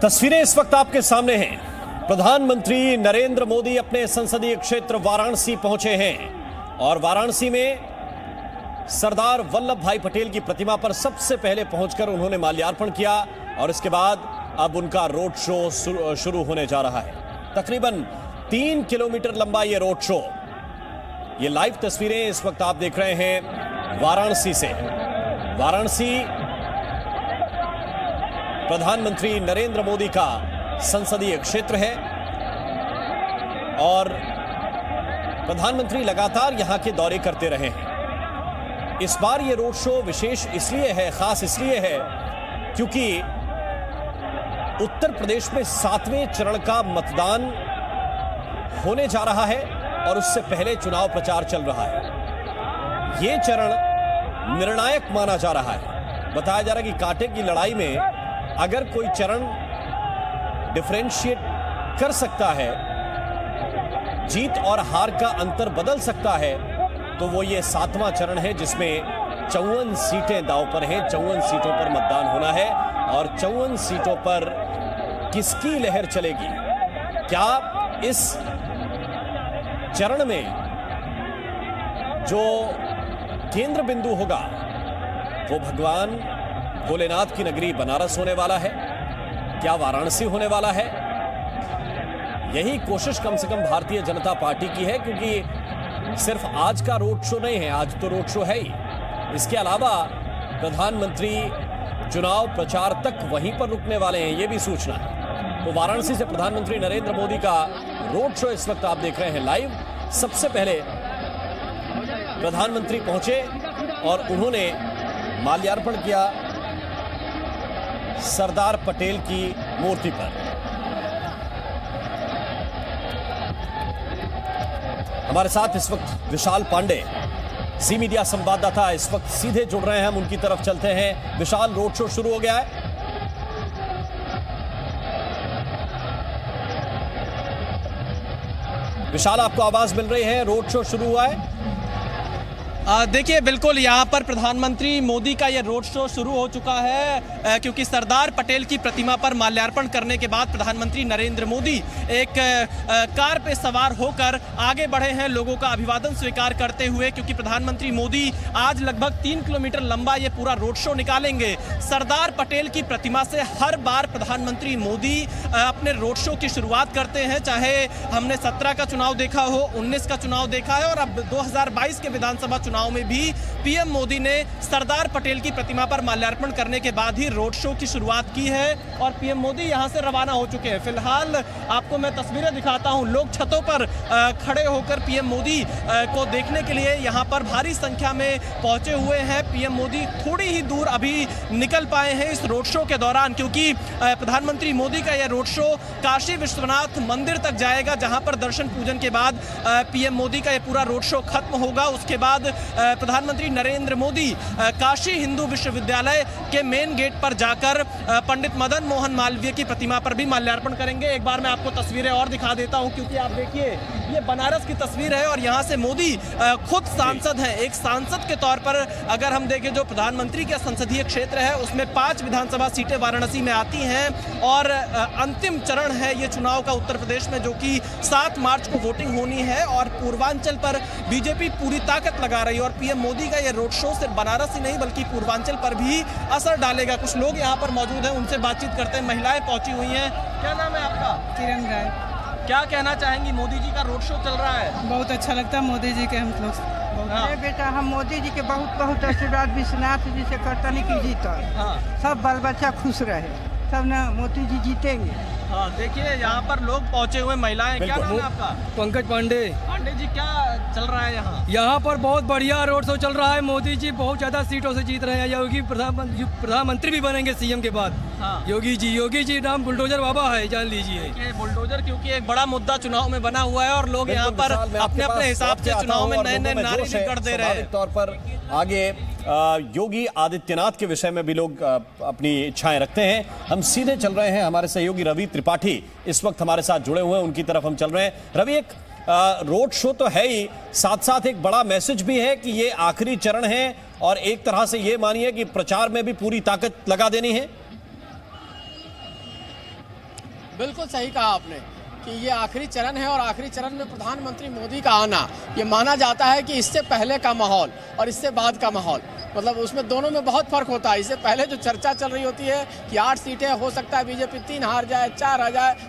तस्वीरें इस वक्त आपके सामने हैं। प्रधानमंत्री नरेंद्र मोदी अपने संसदीय क्षेत्र वाराणसी पहुंचे हैं और वाराणसी में सरदार वल्लभ भाई पटेल की प्रतिमा पर सबसे पहले पहुंचकर उन्होंने माल्यार्पण किया और इसके बाद अब उनका रोड शो शुरू होने जा रहा है। तकरीबन 3 किलोमीटर लंबा ये रोड शो, ये लाइव तस्वीरें इस वक्त आप देख रहे हैं वाराणसी से। वाराणसी प्रधानमंत्री नरेंद्र मोदी का संसदीय क्षेत्र है और प्रधानमंत्री लगातार यहां के दौरे करते रहे हैं। इस बार ये रोड शो विशेष इसलिए है, खास इसलिए है क्योंकि उत्तर प्रदेश में 7वें चरण का मतदान होने जा रहा है और उससे पहले चुनाव प्रचार चल रहा है। ये चरण निर्णायक माना जा रहा है। बताया जा रहा है कि कांटे की लड़ाई में अगर कोई चरण डिफरेंशिएट कर सकता है, जीत और हार का अंतर बदल सकता है, तो वो ये 7वां चरण है जिसमें 54 सीटें दांव पर हैं। 54 सीटों पर मतदान होना है और 54 सीटों पर किसकी लहर चलेगी? क्या इस चरण में जो केंद्र बिंदु होगा वो भगवान भोलेनाथ की नगरी बनारस होने वाला है? क्या वाराणसी होने वाला है? यही कोशिश कम से कम भारतीय जनता पार्टी की है, क्योंकि सिर्फ आज का रोड शो नहीं है, आज तो रोड शो है ही। इसके अलावा प्रधानमंत्री चुनाव प्रचार तक वहीं पर रुकने वाले हैं, यह भी सूचना है। तो वाराणसी से प्रधानमंत्री नरेंद्र मोदी का रोड शो इस वक्त आप देख रहे हैं लाइव। सबसे पहले प्रधानमंत्री पहुंचे और उन्होंने माल्यार्पण किया सरदार पटेल की मूर्ति पर। हमारे साथ इस वक्त विशाल पांडे, जी मीडिया संवाददाता, इस वक्त सीधे जुड़ रहे हैं। हम उनकी तरफ चलते हैं। विशाल, रोड शो शुरू हो गया है। विशाल, आपको आवाज मिल रही है? रोड शो शुरू हुआ है। देखिए, बिल्कुल यहाँ पर प्रधानमंत्री मोदी का ये रोड शो शुरू हो चुका है, क्योंकि सरदार पटेल की प्रतिमा पर माल्यार्पण करने के बाद प्रधानमंत्री नरेंद्र मोदी एक कार पे सवार होकर आगे बढ़े हैं लोगों का अभिवादन स्वीकार करते हुए, क्योंकि प्रधानमंत्री मोदी आज लगभग 3 किलोमीटर लंबा ये पूरा रोड शो निकालेंगे। सरदार पटेल की प्रतिमा से हर बार प्रधानमंत्री मोदी अपने रोड शो की शुरुआत करते हैं, चाहे हमने 17 का चुनाव देखा हो, 19 का चुनाव देखा है और अब 2022 के विधानसभा चुनाव में भी पीएम मोदी ने सरदार पटेल की प्रतिमा पर माल्यार्पण करने के बाद ही रोड शो की शुरुआत की है और पीएम मोदी यहां से रवाना हो चुके हैं। फिलहाल आपको मैं तस्वीरें दिखाता हूं। लोग छतों पर खड़े होकर पीएम मोदी को देखने के लिए यहां पर भारी संख्या में पहुंचे हुए हैं। पीएम मोदी थोड़ी ही दूर अभी निकल पाए हैं इस रोड शो के दौरान, क्योंकि प्रधानमंत्री मोदी का यह रोड शो काशी विश्वनाथ मंदिर तक जाएगा, जहां पर दर्शन पूजन के बाद पीएम मोदी का यह पूरा रोड शो खत्म होगा। उसके बाद प्रधानमंत्री नरेंद्र मोदी काशी हिंदू विश्वविद्यालय के मेन गेट पर जाकर पंडित मदन मोहन मालवीय की प्रतिमा पर भी माल्यार्पण करेंगे। एक बार मैं आपको तस्वीरें और दिखा देता हूं, क्योंकि आप देखिए ये बनारस की तस्वीर है और यहां से मोदी खुद सांसद हैं। एक सांसद के तौर पर अगर हम देखें, जो प्रधानमंत्री का संसदीय क्षेत्र है उसमें 5 विधानसभा सीटें वाराणसी में आती हैं और अंतिम चरण है ये चुनाव का उत्तर प्रदेश में, जो कि 7 मार्च को वोटिंग होनी है और पूर्वांचल पर बीजेपी पूरी ताकत लगा रही है। और पीएम मोदी का ये रोड शो सिर्फ बनारस ही नहीं बल्कि पूर्वांचल पर भी असर डालेगा। कुछ लोग यहाँ पर मौजूद हैं, उनसे बातचीत करते हैं। महिलाएं पहुंची हुई हैं। क्या नाम है आपका? किरण राय। क्या कहना चाहेंगी? मोदी जी का रोड शो चल रहा है, बहुत अच्छा लगता है मोदी जी के। हम लोग हाँ। बेटा, हम मोदी जी के बहुत बहुत आशीर्वाद विश्वनाथ जी से करता नहीं कि जीता। हाँ। सब बाल बच्चा खुश रहे, सब ना मोदी जी जीतेंगे। हाँ, देखिए यहाँ पर लोग पहुंचे हुए, महिलाएं। क्या नाम है आपका? पंकज पांडे। पांडे जी, क्या चल रहा है यहाँ? यहाँ पर बहुत बढ़िया रोड शो चल रहा है। मोदी जी बहुत ज्यादा सीटों से जीत रहे हैं। योगी प्रधानमंत्री भी बनेंगे सीएम के बाद। हाँ। योगी जी नाम बुलडोजर बाबा है, जान लीजिए। बुलडोजर क्योंकि एक बड़ा मुद्दा चुनाव में बना हुआ है और लोग यहाँ पर अपने अपने हिसाब से चुनाव में नए नए नारे निकल दे रहे हैं। तौर पर आगे योगी आदित्यनाथ के विषय में भी लोग अपनी इच्छाएं रखते हैं। हम सीधे चल रहे हैं, हमारे सहयोगी रवि त्रिपाठी इस वक्त हमारे साथ जुड़े हुए हैं, उनकी तरफ हम चल रहे हैं। रवि, एक रोड शो तो है ही, साथ साथ एक बड़ा मैसेज भी है कि ये आखिरी चरण है और एक तरह से ये मानिए कि प्रचार में भी पूरी ताकत लगा देनी है। बिल्कुल सही कहा आपने कि ये आखिरी चरण है और आखिरी चरण में प्रधानमंत्री मोदी का आना ये माना जाता है कि इससे पहले का माहौल और इससे बाद का माहौल, मतलब उसमें दोनों में बहुत फर्क होता है। इससे पहले जो चर्चा चल रही होती है कि 8 सीटें, हो सकता है बीजेपी 3 हार जाए, 4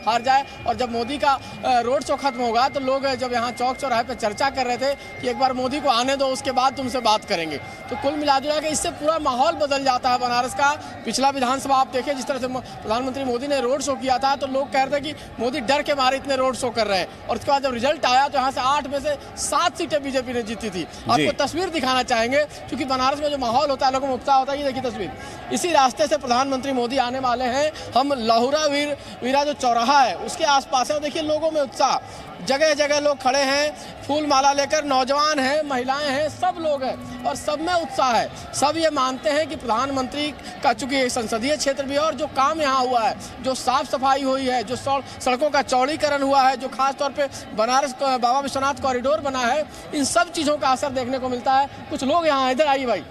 हार जाए, और जब मोदी का रोड शो खत्म होगा तो लोग जब यहाँ चौक चौराहे पे चर्चा कर रहे थे कि एक बार मोदी को आने दो, उसके बाद तुमसे बात करेंगे, तो कुल मिला जुला के इससे पूरा माहौल बदल जाता है बनारस का। पिछला विधानसभा आप देखें जिस तरह से प्रधानमंत्री मोदी ने रोड शो किया था तो लोग कह रहे थे कि मोदी डर के मारे इतने रोड शो कर रहे हैं, और उसके बाद जब रिजल्ट आया तो यहाँ से 8 में से 7 सीटें बीजेपी ने जीती थी। आपको तस्वीर दिखाना चाहेंगे क्योंकि बनारस में जो माहौल होता है, लोगों में उत्साह होता है। ये देखिए तस्वीर, इसी रास्ते से प्रधानमंत्री मोदी आने वाले हैं। हम लहुरा वीरा जो चौराहा है उसके आसपास है, देखिए लोगों में उत्साह, जगह जगह लोग खड़े हैं, फूल माला लेकर, नौजवान हैं, महिलाएं हैं, सब लोग हैं और सब में उत्साह है। सब ये मानते हैं कि प्रधानमंत्री का चूंकि संसदीय क्षेत्र भी है और जो काम यहाँ हुआ है, जो साफ सफाई हुई है, जो सड़कों का चौड़ीकरण हुआ है, जो खास तौर पे बनारस बाबा विश्वनाथ कॉरिडोर बना है, इन सब चीज़ों का असर देखने को मिलता है। कुछ लोग यहाँ, इधर आइए भाई,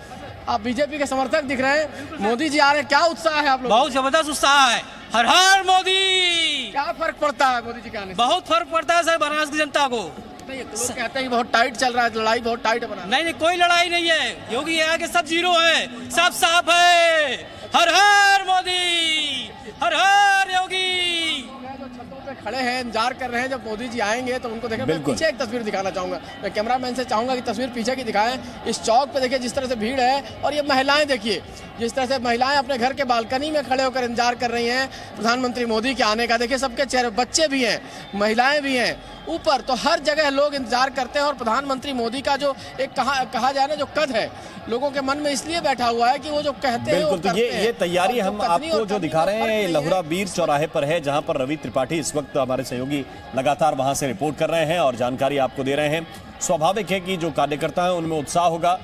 आप बीजेपी के समर्थक दिख रहे हैं, मोदी जी आ रहे हैं, क्या उत्साह है आप लोग? बहुत जबरदस्त उत्साह है। हर हर मोदी। क्या फर्क पड़ता है मोदी जी के आने से? बहुत फर्क पड़ता है सर बनारस की जनता को। लोग कहते हैं कि बहुत टाइट चल रहा है, लड़ाई बहुत टाइट है बनारस। नहीं, कोई लड़ाई नहीं है, योगी यहाँ के सब जीरो है, सब साफ है। हर हर मोदी, हर हर योगी। खड़े हैं, इंतजार कर रहे हैं जब मोदी जी आएंगे तो उनको देखें। मैं पीछे एक तस्वीर दिखाना चाहूंगा, मैं कैमरामैन से चाहूंगा कि तस्वीर पीछे की दिखाएं। इस चौक पे देखिए जिस तरह से भीड़ है, और ये महिलाएं देखिए जिस तरह से महिलाएं अपने घर के बालकनी में खड़े होकर इंतजार कर रही हैं प्रधानमंत्री मोदी के आने का। देखिए सबके चेहरे, बच्चे भी हैं, महिलाएं भी हैं ऊपर, तो हर जगह लोग इंतजार करते हैं। और प्रधानमंत्री मोदी का जो एक कहा जाए ना जो कद है लोगों के मन में इसलिए बैठा हुआ है कि वो जो कहते हैं बिल्कुल। तो ये तैयारी हम आपको जो दिखा रहे हैं लहुरा वीर चौराहे पर है, जहां पर रवि त्रिपाठी इस वक्त हमारे सहयोगी लगातार वहां से रिपोर्ट कर रहे हैं और जानकारी आपको दे रहे हैं। स्वाभाविक है कि जो कार्यकर्ता हैं उनमें उत्साह होगा।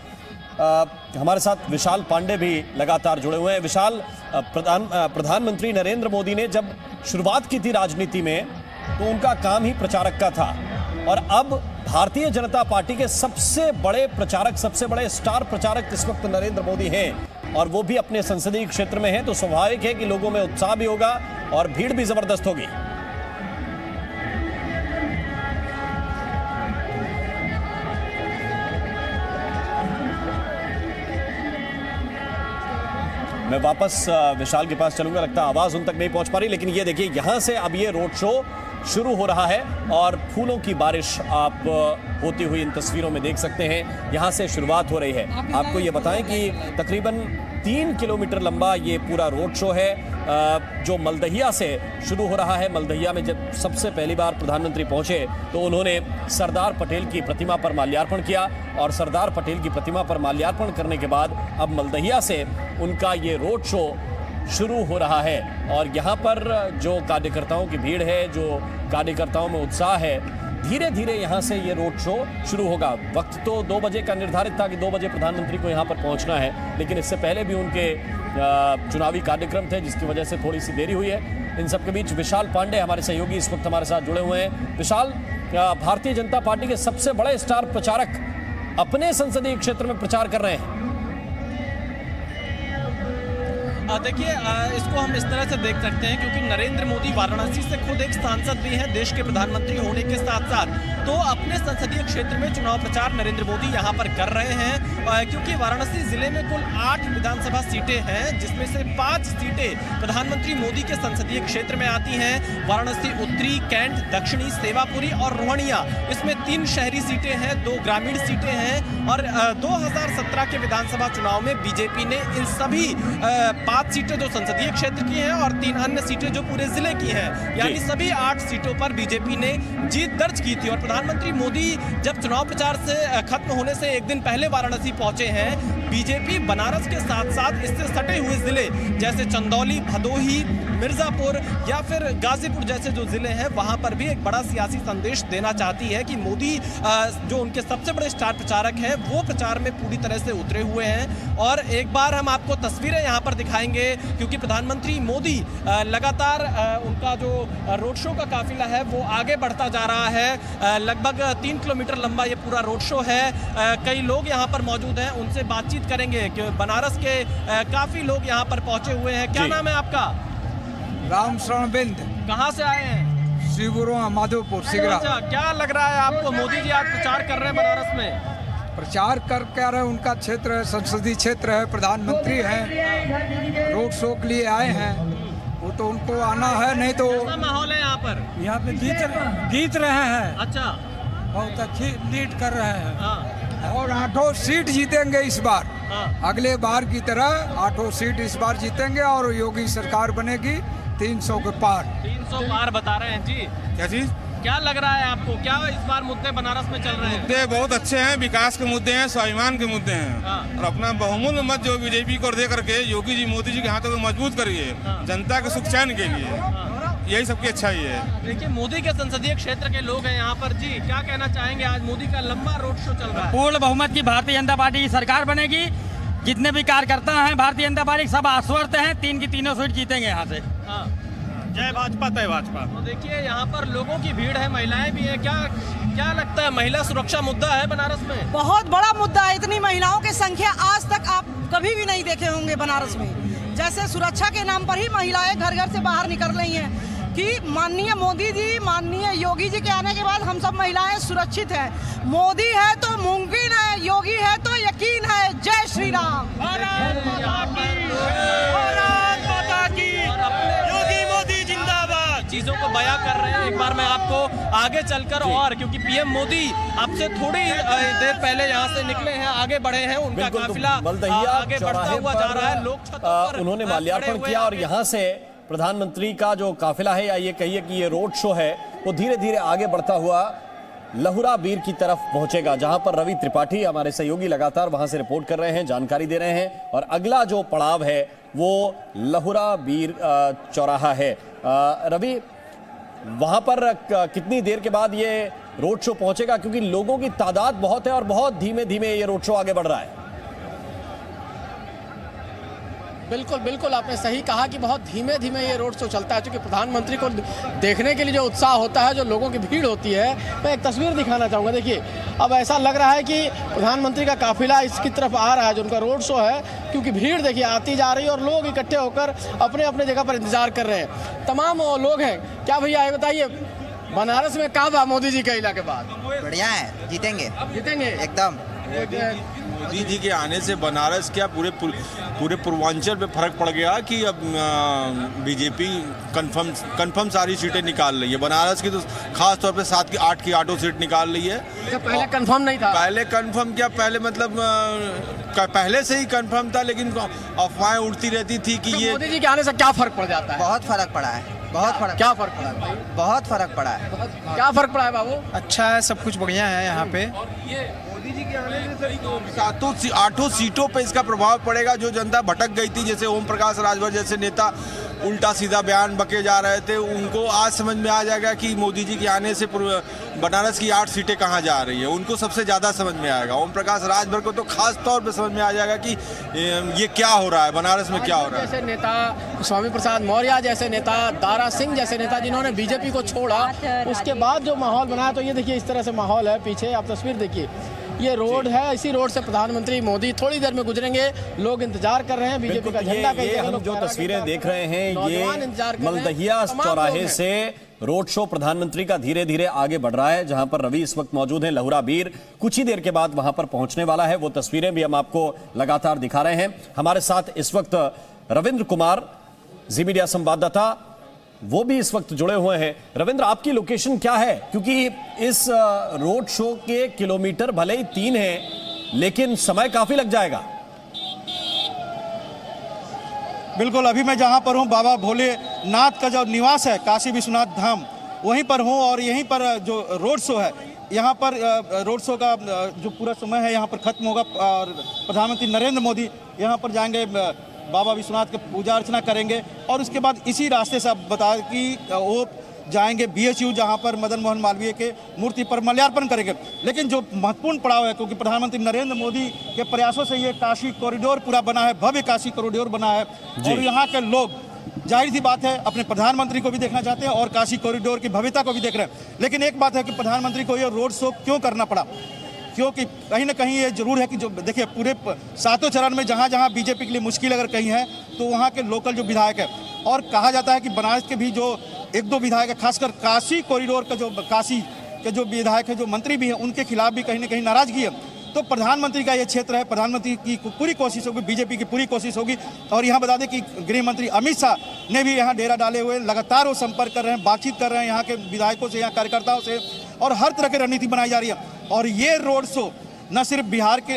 हमारे साथ विशाल पांडे भी लगातार जुड़े हुए हैं। विशाल, प्रधानमंत्री नरेंद्र मोदी ने जब शुरुआत की थी राजनीति में तो उनका काम ही प्रचारक का था, और अब भारतीय जनता पार्टी के सबसे बड़े प्रचारक, सबसे बड़े स्टार प्रचारक इस वक्त नरेंद्र मोदी हैं, और वो भी अपने संसदीय क्षेत्र में हैं, तो स्वाभाविक है कि लोगों में उत्साह भी होगा और भीड़ भी जबरदस्त होगी। मैं वापस विशाल के पास चलूंगा, लगता है आवाज उन तक नहीं पहुंच पा रही, लेकिन ये देखिए यहां से अब ये रोड शो शुरू हो रहा है और फूलों की बारिश आप होती हुई इन तस्वीरों में देख सकते हैं। यहां से शुरुआत हो रही है। आपको ये बताएं कि तकरीबन 3 किलोमीटर लंबा ये पूरा रोड शो है जो मलदहिया से शुरू हो रहा है। मलदहिया में जब सबसे पहली बार प्रधानमंत्री पहुंचे तो उन्होंने सरदार पटेल की प्रतिमा पर माल्यार्पण किया, और सरदार पटेल की प्रतिमा पर माल्यार्पण करने के बाद अब मलदहिया से उनका ये रोड शो शुरू हो रहा है। और यहाँ पर जो कार्यकर्ताओं की भीड़ है, जो कार्यकर्ताओं में उत्साह है, धीरे धीरे यहाँ से ये रोड शो शुरू होगा। वक्त तो 2 बजे का निर्धारित था कि 2 बजे प्रधानमंत्री को यहाँ पर पहुँचना है, लेकिन इससे पहले भी उनके चुनावी कार्यक्रम थे जिसकी वजह से थोड़ी सी देरी हुई है। इन सबके बीच विशाल पांडे हमारे सहयोगी इस वक्त हमारे साथ जुड़े हुए हैं। विशाल, भारतीय जनता पार्टी के सबसे बड़े स्टार प्रचारक अपने संसदीय क्षेत्र में प्रचार कर रहे हैं। देखिए, इसको हम इस तरह से देख सकते हैं क्योंकि नरेंद्र मोदी वाराणसी से खुद एक सांसद भी हैं, देश के प्रधानमंत्री होने के साथ साथ, तो अपने संसदीय क्षेत्र में चुनाव प्रचार नरेंद्र मोदी यहां पर कर रहे हैं। क्योंकि वाराणसी जिले में कुल 8 विधानसभा सीटें हैं, जिसमें से 5 सीटें प्रधानमंत्री मोदी के संसदीय क्षेत्र में आती हैं। वाराणसी उत्तरी, कैंट, दक्षिणी, सेवापुरी और रोहनिया, इसमें 3 शहरी सीटें हैं, 2 ग्रामीण सीटें हैं। और 2017 के विधानसभा चुनाव में बीजेपी ने इन सभी 5 सीटें जो संसदीय क्षेत्र की हैं और 3 अन्य सीटें जो पूरे जिले की हैं, यानी सभी 8 सीटों पर बीजेपी ने जीत दर्ज की थी। और प्रधानमंत्री मोदी जब चुनाव प्रचार से खत्म होने से एक दिन पहले वाराणसी पहुंचे हैं, बीजेपी बनारस के साथ साथ इससे सटे हुए जिले जैसे चंदौली, भदोही, मिर्जापुर या फिर गाजीपुर जैसे जो जिले हैं वहां पर भी एक बड़ा सियासी संदेश देना चाहती है कि मोदी जो उनके सबसे बड़े स्टार प्रचारक हैं वो प्रचार में पूरी तरह से उतरे हुए हैं। और एक बार हम आपको तस्वीरें यहां पर दिखाएंगे क्योंकि प्रधानमंत्री मोदी लगातार उनका जो रोड शो का काफिला है वो आगे बढ़ता जा रहा है। लगभग 3 किलोमीटर लंबा ये पूरा रोड शो है। कई लोग यहाँ पर मौजूद हैं, उनसे बातचीत करेंगे कि बनारस के काफी लोग यहाँ पर पहुंचे हुए हैं। क्या नाम है आपका? राम शरण बिंद। कहाँ से आए हैं? शिवपुरा माधोपुर सिगरा। अच्छा, क्या लग रहा है आपको? मोदी जी आज प्रचार कर रहे हैं बनारस में। प्रचार कर क्या रहे, उनका क्षेत्र है, संसदीय क्षेत्र है, प्रधानमंत्री हैं, रोड शो के लिए आए हैं, वो तो उनको आना है, नहीं तो। कैसा माहौल है यहाँ पर? यहाँ पे जीत रहे हैं। अच्छा, बहुत अच्छी लीड कर रहे हैं। हाँ, और 8 सीट जीतेंगे इस बार। हाँ। अगले बार की तरह 8 सीट इस बार जीतेंगे और योगी सरकार बनेगी 300 के पार। 300 पार बता रहे हैं जी। क्या चीज? क्या लग रहा है आपको? क्या इस बार मुद्दे बनारस में चल रहे हैं? मुद्दे बहुत अच्छे हैं, विकास के मुद्दे हैं, स्वाभिमान के मुद्दे हैं। हाँ। और अपना बहुमूल्य मत जो बीजेपी को दे करके योगी जी मोदी जी के हाथों को मजबूत करिए, जनता के सुख चैन के लिए, यही सबकी अच्छाई है। देखिए, मोदी के संसदीय क्षेत्र के लोग हैं यहाँ पर जी, क्या कहना चाहेंगे? आज मोदी का लंबा रोड शो चल रहा है। पूर्ण बहुमत की भारतीय जनता पार्टी की सरकार बनेगी। जितने भी कार्यकर्ता हैं भारतीय जनता पार्टी सब आश्वस्त हैं, 3 की 3 सीट जीतेंगे यहाँ से। हाँ। जय भाजपा तय भाजपा। तो देखिए, यहाँ पर लोगों की भीड़ है, महिलाएं भी हैं। क्या लगता है, महिला सुरक्षा मुद्दा है बनारस में? बहुत बड़ा मुद्दा है। इतनी महिलाओं की संख्या आज तक आप कभी भी नहीं देखे होंगे बनारस में। जैसे सुरक्षा के नाम पर ही महिलाएं घर घर से बाहर निकल रही हैं कि माननीय मोदी जी, माननीय योगी जी के आने के बाद हम सब महिलाएं सुरक्षित हैं। मोदी है तो मुमकिन है, योगी है तो यकीन है। जय श्री राम। भारत माता की, योगी मोदी जिंदाबाद। चीजों को बयां कर रहे हैं। एक बार मैं आपको आगे चलकर, और क्योंकि पीएम मोदी आपसे थोड़ी देर पहले यहाँ से निकले हैं, आगे बढ़े हैं, उनका काफिला आगे बढ़ता हुआ जा रहा है। लोग छतों पर उन्होंने माल्यार्पण किया और यहाँ से प्रधानमंत्री का जो काफिला है, या ये कहिए कि ये रोड शो है, वो धीरे धीरे आगे बढ़ता हुआ लहुरा बीर की तरफ पहुंचेगा, जहां पर रवि त्रिपाठी हमारे सहयोगी लगातार वहां से रिपोर्ट कर रहे हैं, जानकारी दे रहे हैं। और अगला जो पड़ाव है वो लहुरा बीर चौराहा है। रवि, वहां पर कितनी देर के बाद ये रोड शो पहुंचेगा? क्योंकि लोगों की तादाद बहुत है और बहुत धीमे धीमे ये रोड शो आगे बढ़ रहा है। बिल्कुल बिल्कुल, आपने सही कहा कि बहुत धीमे धीमे ये रोड शो चलता है, क्योंकि प्रधानमंत्री को देखने के लिए जो उत्साह होता है, जो लोगों की भीड़ होती है। मैं एक तस्वीर दिखाना चाहूँगा। देखिए, अब ऐसा लग रहा है कि प्रधानमंत्री का काफिला इसकी तरफ आ रहा है, जो उनका रोड शो है, क्योंकि भीड़ देखिए आती जा रही है और लोग इकट्ठे होकर अपने अपने जगह पर इंतजार कर रहे हैं। तमाम लोग हैं। क्या भैया ये बताइए, बनारस में कब मोदी जी के इलाके बाद? बढ़िया है, जीतेंगे एकदम। मोदी जी के आने से बनारस क्या पूरे पूर्वांचल पे फर्क पड़ गया कि अब बीजेपी कंफर्म सारी सीटें निकाल रही है। बनारस की तो खास तौर पे 7 की 8 की 8 सीट निकाल रही है। पहले कंफर्म नहीं था। पहले कंफर्म क्या, पहले मतलब पहले से ही कंफर्म था, लेकिन अफवाहें उड़ती रहती थी कि ये मोदी जी के आने से क्या फर्क पड़ जाता है? बहुत फर्क पड़ा है, बहुत फर्क। क्या फर्क पड़ा है? बहुत फर्क पड़ा है। क्या फर्क पड़ा है बाबू? अच्छा है, सब कुछ बढ़िया है यहाँ पे। मोदी जी के आने से 8 सीटों पे इसका प्रभाव पड़ेगा। जो जनता भटक गई थी, जैसे ओम प्रकाश राजभर जैसे नेता उल्टा सीधा बयान बके जा रहे थे, उनको आज समझ में आ जाएगा कि मोदी जी के आने से बनारस की 8 सीटें कहाँ जा रही है। उनको सबसे ज़्यादा समझ में आएगा। ओम प्रकाश राजभर को तो खास तौर पे समझ में आ जाएगा कि ये क्या हो रहा है, बनारस में क्या हो रहा है। जैसे नेता स्वामी प्रसाद मौर्य जैसे नेता, दारा सिंह जैसे नेता, जिन्होंने बीजेपी को छोड़ा, उसके बाद जो माहौल बनाया, तो ये देखिए इस तरह से माहौल है। पीछे आप तस्वीर देखिए, ये रोड है, इसी रोड से प्रधानमंत्री मोदी थोड़ी देर में गुजरेंगे। लोग इंतजार कर रहे हैं, बीजेपी का झंडा कहीं ये हम जो तस्वीरें देख रहे हैं, ये मलदहिया चौराहे से रोड शो प्रधानमंत्री का धीरे धीरे आगे बढ़ रहा है, जहां पर रवि इस वक्त मौजूद हैं। लहुरा बीर कुछ ही देर के बाद वहां पर पहुंचने वाला है। वो तस्वीरें भी हम आपको लगातार दिखा रहे हैं। हमारे साथ इस वक्त रविंद्र कुमार, जी मीडिया संवाददाता, वो भी इस वक्त जुड़े हुए हैं। रविंद्र, आपकी लोकेशन क्या है? क्योंकि इस रोड शो के किलोमीटर भले ही 3 हैं, लेकिन समय काफी लग जाएगा। बिल्कुल, अभी मैं जहां पर हूं, बाबा भोलेनाथ का जो निवास है, काशी विश्वनाथ धाम, वहीं पर हूं। और यहीं पर जो रोड शो है, यहाँ पर रोड शो का जो पूरा समय है यहाँ पर खत्म होगा। और प्रधानमंत्री नरेंद्र मोदी यहाँ पर जाएंगे, बाबा विश्वनाथ की पूजा अर्चना करेंगे, और उसके बाद इसी रास्ते से आप बता कि वो जाएंगे BHU, जहां पर मदन मोहन मालवीय के मूर्ति पर माल्यार्पण करेंगे। लेकिन जो महत्वपूर्ण पड़ाव है, क्योंकि प्रधानमंत्री नरेंद्र मोदी के प्रयासों से ये काशी कॉरिडोर पूरा बना है, भव्य काशी कॉरिडोर बना है, और यहाँ के लोग जाहिर सी बात है अपने प्रधानमंत्री को भी देखना चाहते हैं और काशी कॉरिडोर की भव्यता को भी देख रहे हैं। लेकिन एक बात है कि प्रधानमंत्री को ये रोड शो क्यों करना पड़ा। क्योंकि कहीं ना कहीं ये जरूर है कि जो देखिए पूरे 7 चरण में जहाँ जहाँ बीजेपी के लिए मुश्किल अगर कहीं है तो वहाँ के लोकल जो विधायक है, और कहा जाता है कि बनारस के भी जो 1-2 विधायक है, खासकर काशी कॉरिडोर का जो काशी के जो विधायक है, जो मंत्री भी हैं, उनके खिलाफ भी कहीं ना कहीं नाराजगी है। तो प्रधानमंत्री का ये क्षेत्र है, प्रधानमंत्री की पूरी कोशिश होगी, बीजेपी की पूरी कोशिश होगी। और यहाँ बता दें कि गृह मंत्री अमित शाह ने भी यहाँ डेरा डाले हुए लगातार वो संपर्क कर रहे हैं, बातचीत कर रहे हैं यहाँ के विधायकों से, यहाँ कार्यकर्ताओं से, और हर तरह की रणनीति बनाई जा रही है। और ये रोड शो न सिर्फ बिहार के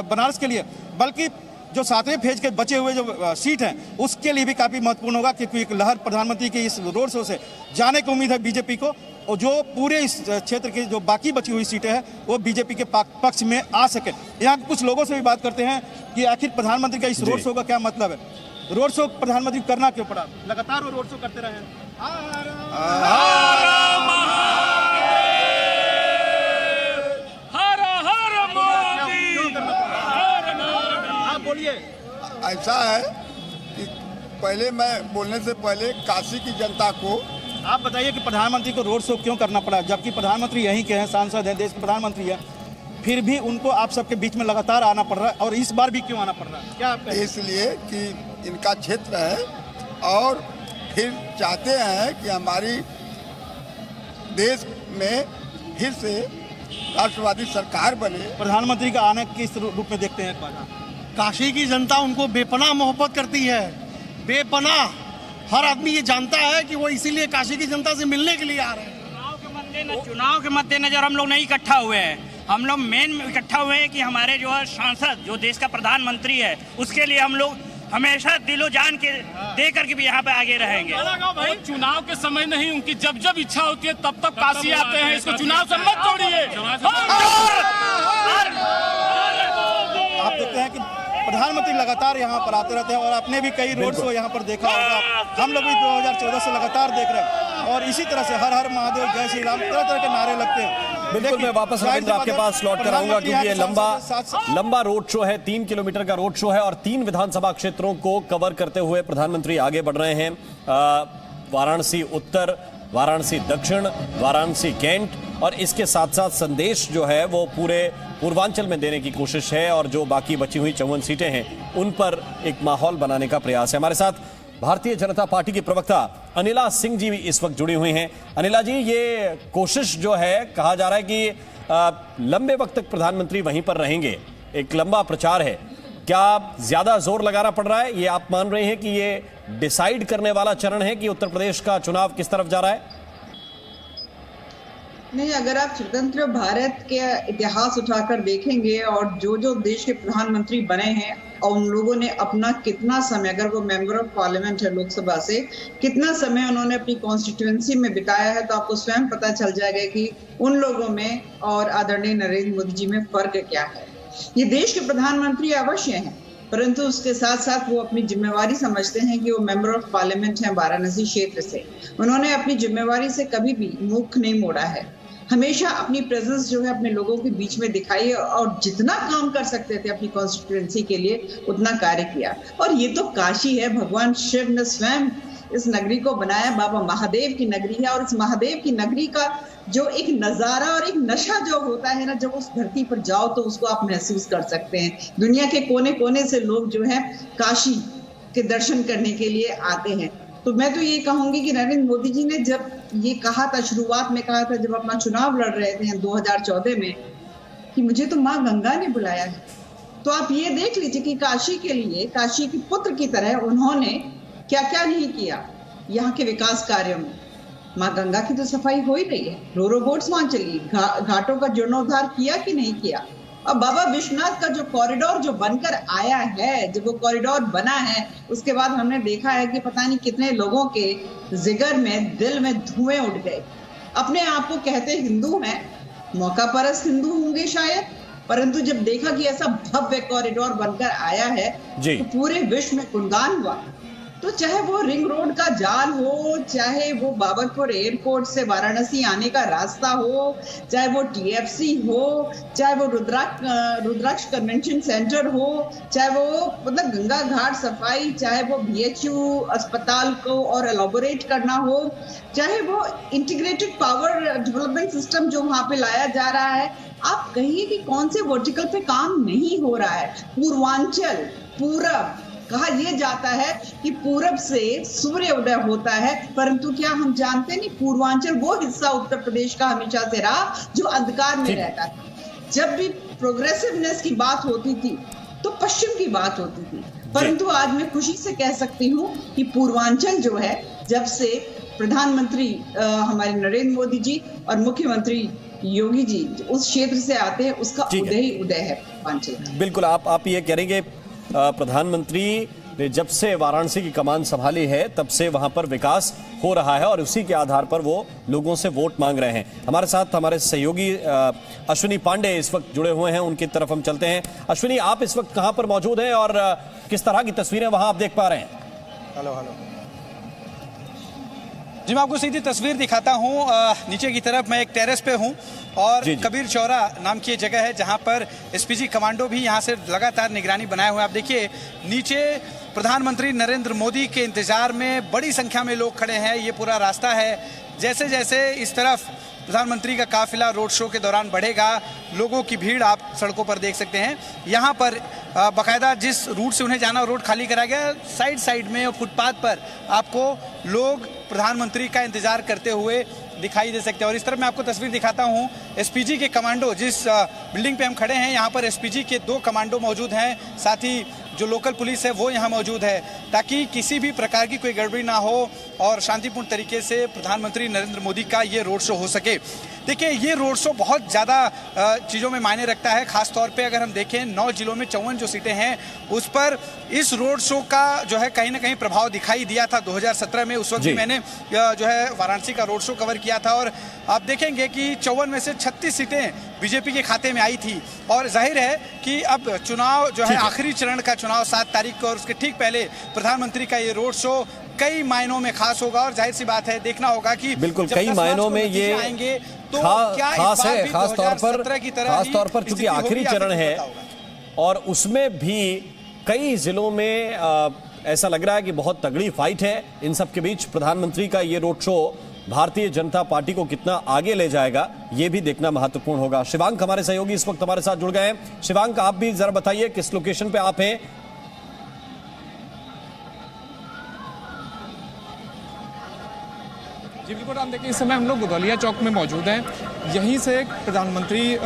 बनारस के लिए, बल्कि जो 7वें फेज के बचे हुए जो सीट हैं उसके लिए भी काफ़ी महत्वपूर्ण होगा, क्योंकि एक लहर प्रधानमंत्री के इस रोड शो से जाने की उम्मीद है बीजेपी को, और जो पूरे इस क्षेत्र की जो बाकी बची हुई सीटें हैं वो बीजेपी के पक्ष में आ सके। यहाँ कुछ लोगों से भी बात करते हैं कि आखिर प्रधानमंत्री का इस रोड शो का क्या मतलब है, रोड शो प्रधानमंत्री करना क्यों पड़ा, लगातार वो रोड शो करते रहे। ऐसा है कि पहले मैं बोलने से पहले काशी की जनता को आप बताइए कि प्रधानमंत्री को रोड शो क्यों करना पड़ा, जबकि प्रधानमंत्री यहीं के हैं, सांसद हैं, देश के प्रधानमंत्री हैं, फिर भी उनको आप सबके बीच में लगातार आना पड़ रहा है, और इस बार भी क्यों आना पड़ रहा है, क्या आप इसलिए कि इनका क्षेत्र है और फिर चाहते हैं कि हमारी देश में फिर से राष्ट्रवादी सरकार बने। प्रधानमंत्री का आने किस रूप में देखते हैं? काशी की जनता उनको बेपनाह मोहब्बत करती है, बेपनाह। हर आदमी ये जानता है कि वो इसीलिए काशी की जनता से मिलने के लिए आ रहे हैं। चुनाव के मद्देनजर हम लोग नहीं इकट्ठा हुए हैं, हम लोग मेन इकट्ठा हुए हैं कि हमारे जो है सांसद, जो देश का प्रधानमंत्री है, उसके लिए हम लोग हमेशा दिलो जान के दे करके भी यहाँ पे आगे रहेंगे। भाई चुनाव के समय नहीं, उनकी जब जब इच्छा होती है तब तब काशी आते हैं, इसको चुनाव से मत जोड़िए। आप देखते हैं कि प्रधानमंत्री लगातार यहाँ पर आते रहते हैं, और आपने भी कई रोड शो यहाँ पर देखा होगा, हम लोग भी 2014 से लगातार देख रहे हैं, और इसी तरह से हर हर महादेव, जय श्री राम, तरह तरह के नारे लगते हैं। बिल्कुल, मैं वापस रविंद्र आपके पास लौट कर आऊंगा, क्योंकि ये लंबा रोड शो है, 3 किलोमीटर का रोड शो है, और 3 विधानसभा क्षेत्रों को कवर करते हुए प्रधानमंत्री आगे बढ़ रहे हैं। वाराणसी उत्तर, वाराणसी दक्षिण, वाराणसी कैंट, और इसके साथ साथ संदेश जो है वो पूरे पूर्वांचल में देने की कोशिश है, और जो बाकी बची हुई 54 सीटें हैं उन पर एक माहौल बनाने का प्रयास है। हमारे साथ भारतीय जनता पार्टी की प्रवक्ता अनिला सिंह जी भी इस वक्त जुड़ी हुई हैं। अनिला जी, ये कोशिश जो है, कहा जा रहा है कि लंबे वक्त तक प्रधानमंत्री वहीं पर रहेंगे, एक लंबा प्रचार है, क्या ज्यादा जोर लगाना पड़ रहा है? ये आप मान रहे हैं कि ये डिसाइड करने वाला चरण है कि उत्तर प्रदेश का चुनाव किस तरफ जा रहा है? नहीं, अगर आप स्वतंत्र भारत के इतिहास उठाकर देखेंगे और जो देश के प्रधानमंत्री बने हैं और उन लोगों ने अपना कितना समय, अगर वो मेंबर ऑफ पार्लियामेंट है लोकसभा से, कितना समय उन्होंने अपनी कॉन्स्टिट्यूएंसी में बिताया है, तो आपको स्वयं पता चल जाएगा कि उन लोगों में और आदरणीय नरेंद्र मोदी जी में फर्क क्या है। ये देश के प्रधानमंत्री अवश्य हैं, परंतु उसके साथ साथ वो अपनी जिम्मेवारी समझते हैं कि वो मेंबर ऑफ पार्लियामेंट हैं वाराणसी क्षेत्र से। उन्होंने अपनी जिम्मेवारी से कभी भी मुख नहीं मोड़ा है, हमेशा अपनी प्रेजेंस जो है अपने लोगों के बीच में दिखाई, और जितना काम कर सकते थे अपनी कॉन्स्टिट्यूएंसी के लिए उतना कार्य किया। और ये तो काशी है, भगवान शिव ने स्वयं इस नगरी को बनाया, बाबा महादेव की नगरी है, और इस महादेव की नगरी का जो एक नजारा और एक नशा जो होता है ना, जब उस धरती पर जाओ तो उसको आप महसूस कर सकते हैं। दुनिया के कोने कोने से लोग जो है काशी के दर्शन करने के लिए आते हैं। तो मैं तो ये कहूंगी कि नरेंद्र मोदी जी ने जब ये कहा था, शुरुआत में कहा था जब अपना चुनाव लड़ रहे थे 2014 में, कि मुझे तो माँ गंगा ने बुलाया है, तो आप ये देख लीजिए कि काशी के लिए, काशी के पुत्र की तरह उन्होंने क्या क्या नहीं किया यहाँ के विकास कार्यों में। माँ गंगा की तो सफाई हो ही रही है, रो बोट्स वहां चली, घाटों का जीर्णोद्धार किया कि नहीं किया। और बाबा विश्वनाथ का जो कॉरिडोर जो बनकर आया है, जब वो कॉरिडोर बना है, उसके बाद हमने देखा है कि पता नहीं कितने लोगों के जिगर में, दिल में धुएं उठ गए। अपने आप को कहते हिंदू हैं, मौका परस्त हिंदू होंगे शायद, परंतु जब देखा कि ऐसा भव्य कॉरिडोर बनकर आया है तो पूरे विश्व में गुणगान हुआ। तो चाहे वो रिंग रोड का जाल हो, चाहे वो बाबरपुर एयरपोर्ट से वाराणसी आने का रास्ता हो, चाहे वो TFC हो, चाहे वो रुद्राक्ष कन्वेंशन सेंटर हो, चाहे वो मतलब गंगा घाट सफाई, चाहे वो BHU अस्पताल को और एलोबोरेट करना हो, चाहे वो इंटीग्रेटेड पावर डेवलपमेंट सिस्टम जो वहां पे लाया जा रहा है, आप कहिए कि कौन से वर्टिकल पे काम नहीं हो रहा है। पूर्वांचल, पूरब कहा यह जाता है कि पूरब से सूर्य उदय होता है, परंतु क्या हम जानते नहीं पूर्वांचल वो हिस्सा उत्तर प्रदेश का हमेशा से रहा जो अंधकार में रहता था। जब भी प्रोग्रेसिवनेस की बात होती थी तो पश्चिम की बात होती थी, परंतु आज मैं खुशी से कह सकती हूँ कि पूर्वांचल जो है, जब से प्रधानमंत्री हमारे नरेंद्र मोदी जी और मुख्यमंत्री योगी जी उस क्षेत्र से आते हैं, उसका उदय ही उदय है पूर्वांचल। बिल्कुल, आप ये करेंगे प्रधानमंत्री ने जब से वाराणसी की कमान संभाली है तब से वहां पर विकास हो रहा है और उसी के आधार पर वो लोगों से वोट मांग रहे हैं। हमारे साथ हमारे सहयोगी अश्विनी पांडे इस वक्त जुड़े हुए हैं, उनकी तरफ हम चलते हैं। अश्विनी, आप इस वक्त कहां पर मौजूद हैं और किस तरह की तस्वीरें वहां आप देख पा रहे हैं? हेलो जी, मैं आपको सीधी तस्वीर दिखाता हूँ। नीचे की तरफ मैं एक टेरेस पे हूँ और कबीर चौरा नाम की जगह है जहाँ पर एसपीजी कमांडो भी यहाँ से लगातार निगरानी बनाए हुए हैं। आप देखिए नीचे प्रधानमंत्री नरेंद्र मोदी के इंतजार में बड़ी संख्या में लोग खड़े हैं। ये पूरा रास्ता है, जैसे जैसे इस तरफ प्रधानमंत्री का काफिला रोड शो के दौरान बढ़ेगा, लोगों की भीड़ आप सड़कों पर देख सकते हैं। यहाँ पर बाकायदा जिस रूट से उन्हें जाना रूट खाली कराया गया, साइड में और फुटपाथ पर आपको लोग प्रधानमंत्री का इंतजार करते हुए दिखाई दे सकते हैं। और इस तरह मैं आपको तस्वीर दिखाता हूँ एसपीजी के कमांडो, जिस बिल्डिंग पे हम खड़े हैं यहाँ पर एसपीजी के 2 कमांडो मौजूद हैं, साथ ही जो लोकल पुलिस है वो यहाँ मौजूद है, ताकि किसी भी प्रकार की कोई गड़बड़ी ना हो और शांतिपूर्ण तरीके से प्रधानमंत्री नरेंद्र मोदी का ये रोड शो हो सके। देखिए, ये रोड शो बहुत ज़्यादा चीज़ों में मायने रखता है। खास तौर पे अगर हम देखें 9 जिलों में 54 जो सीटें हैं उस पर इस रोड शो का जो है कहीं ना कहीं प्रभाव दिखाई दिया था 2017 में। उस वक्त भी मैंने जो है वाराणसी का रोड शो कवर किया था और आप देखेंगे कि 54 में से 36 सीटें बीजेपी के खाते में आई थी। और जाहिर है कि अब चुनाव जो है आखिरी चरण का चुनाव 7 तारीख को और उसके ठीक पहले प्रधानमंत्री का ये रोड शो कई मायनों में खास होगा और जाहिर सी बात है देखना होगा कि बिल्कुल कई मायनों में ये आएंगे तो क्या खास है, खास तौर पर चूंकि आखिरी चरण है और उसमें भी कई जिलों में ऐसा लग रहा है कि बहुत तगड़ी फाइट है। इन सब के बीच प्रधानमंत्री का ये road show Bharatiya Janata party को कितना आगे ले जाएगा ये भी देखना महत्वपूर्ण होगा। शिवांक हमारे सहयोगी इस वक्त हमारे साथ जुड़ गए हैं। शिवांक, आप भी जरा बताइए किस लोकेशन पे आप हैं? जी बिल्कुल, आप देखिए इस समय हम लोग गुदौलिया चौक में मौजूद हैं। यहीं से प्रधानमंत्री